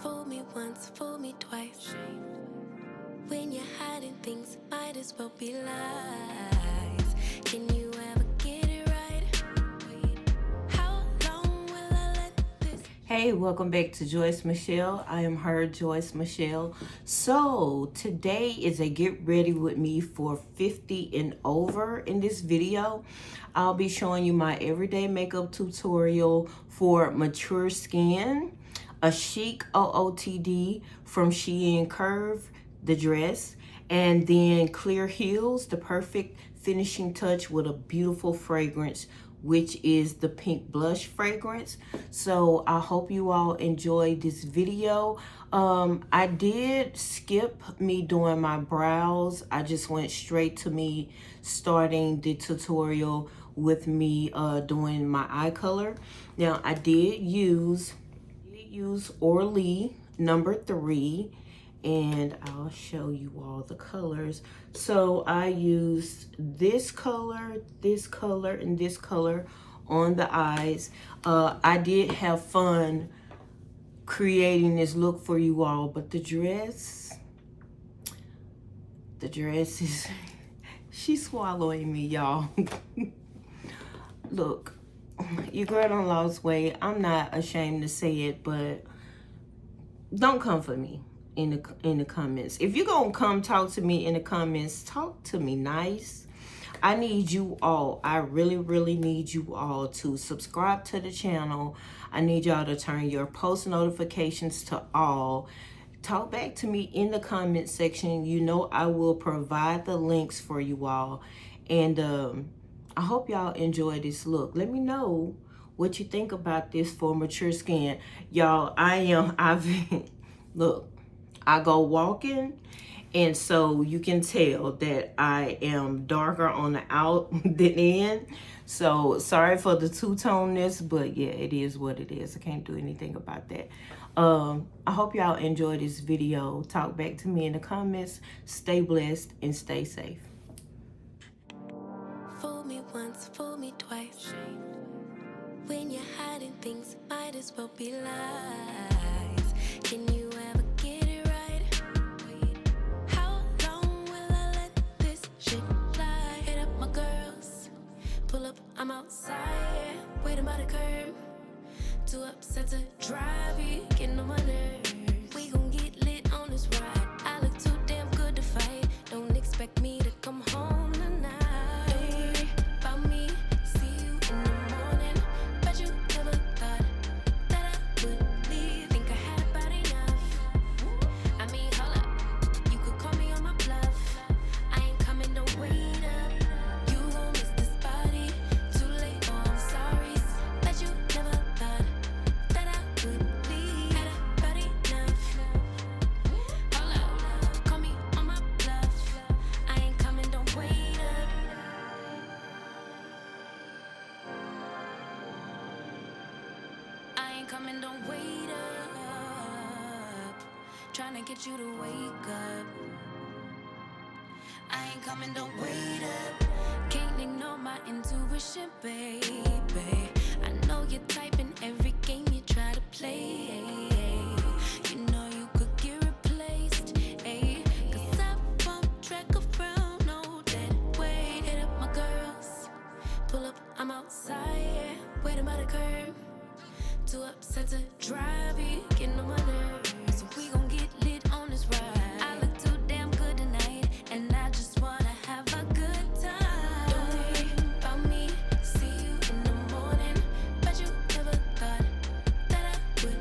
Fool me once, fool me twice. When you're hiding things, might as well be lies. Can you ever get it right? How long will I let this? Hey, welcome back to Joyce Michelle. I am her, Joyce Michelle. So today is a get ready with me for 50 and over. In this video, I'll be showing you my everyday makeup tutorial for mature skin, a chic OOTD from SHEIN Curve, the dress, and then clear heels, the perfect finishing touch with a beautiful fragrance, which is the pink blush fragrance. So I hope you all enjoyed this video. I did skip me doing my brows. I just went straight to me starting the tutorial with me doing my eye color. Now I did use Orly number 3, and I'll show you all the colors. So I used this color, and this color on the eyes. I did have fun creating this look for you all, but the dress is, she's swallowing me, y'all. Look, your girl done lost weight. I'm not ashamed to say it, but don't come for me in the comments. If you're gonna come talk to me in the comments, talk to me nice. I need you all. I really need you all to subscribe to the channel. I need y'all to turn your post notifications to all. Talk back to me in the comment section. You know I will provide the links for you all. And I hope y'all enjoy this look. Let me know what you think about this for mature skin. Y'all, look, I go walking, and so you can tell that I am darker on the out than in. So sorry for the two-toneness, but yeah, it is what it is. I can't do anything about that. I hope y'all enjoy this video. Talk back to me in the comments. Stay blessed and stay safe. Fool me once, fool me twice. When you're hiding things, might as well be lies. Can you ever get it right? How long will I let this shit fly? Hit up my girls, pull up, I'm outside, waiting by the curb. Too upset to drive you, getting on my nerves. We gon' get lit on this ride. I look too damn good to fight. Don't expect me to come home tonight. Don't worry about me, see you in the morning. Bet you never thought that I would leave. Think I had about enough. I mean, hold up, you could call me on my bluff. I ain't coming, don't wait up. You gon' miss this body, too late, oh I'm sorry. Bet you never thought that I would leave. Had about enough. Hold up, call me on my bluff. I ain't coming, don't wait up. I ain't coming, don't wait up. Tryna get you to wake up. I ain't coming, don't wait up. Can't ignore my intuition, baby. I know you're typing every game you try to play. You know you could get replaced, ayy. Cause I won't track around, no dead weight. Hit up my girls, pull up, I'm outside, waiting by the curb. Too upset to drive you, getting on my nerves. So we gon' get lit on this ride. I look too damn good tonight, and I just wanna have a good time. Don't worry about me, see you in the morning. Bet you never thought that I would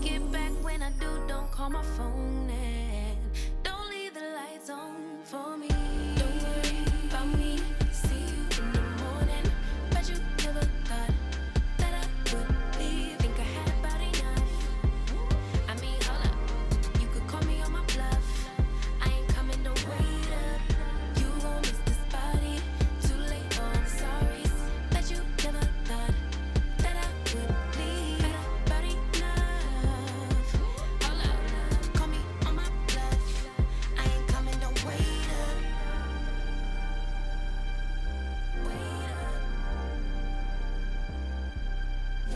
Get back when I do, don't call my phone and don't leave the lights on for me. Don't worry about me, see you in the morning. Bet you never thought that I would leave. Think I had about enough. I mean, hold up, you could call me on my bluff. I ain't coming, don't wait up. You gon' miss this body, too late, oh I'm sorry. Bet you never thought that I would leave. Had about enough. Hold up, call me on my bluff. I ain't coming, don't wait up. Wait up.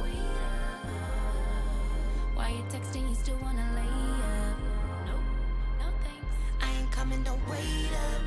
Wait up. Why you texting, you still wanna lay up? Nope, no thanks. I ain't coming, don't wait up.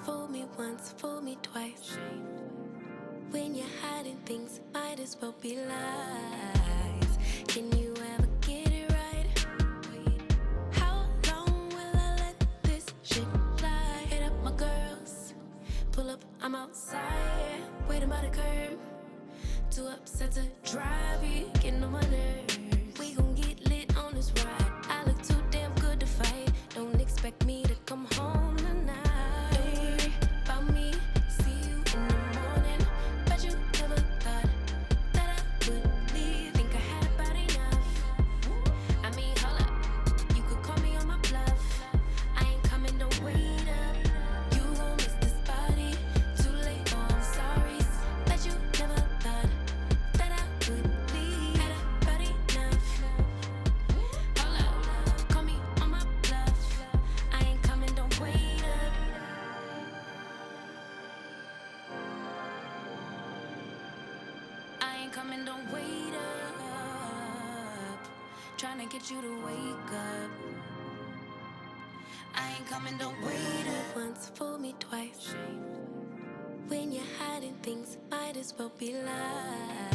Fool me once, fool me twice. When you're hiding things, might as well be lies. Can you ever get it right? How long will I let this shit fly? Hit up my girls, pull up, I'm outside, waiting by the curb. Too upset to drive, you getting on my nerves. We gon' get lit on this ride. I look too damn good to fight. Don't expect me to come home tonight. Don't worry about me, see you in the morning. Bet you never thought that I would leave. Think I had about enough. I mean, hold up, you could call me on my bluff. I ain't coming, don't wait up. You gon' miss this body, too late, oh I'm sorry. Bet you never thought that I would leave. Had about enough. coming, don't wait up. Tryna get you to wake up. I ain't coming, don't wait up. Once, fool me twice. When you're hiding things, might as well be lies.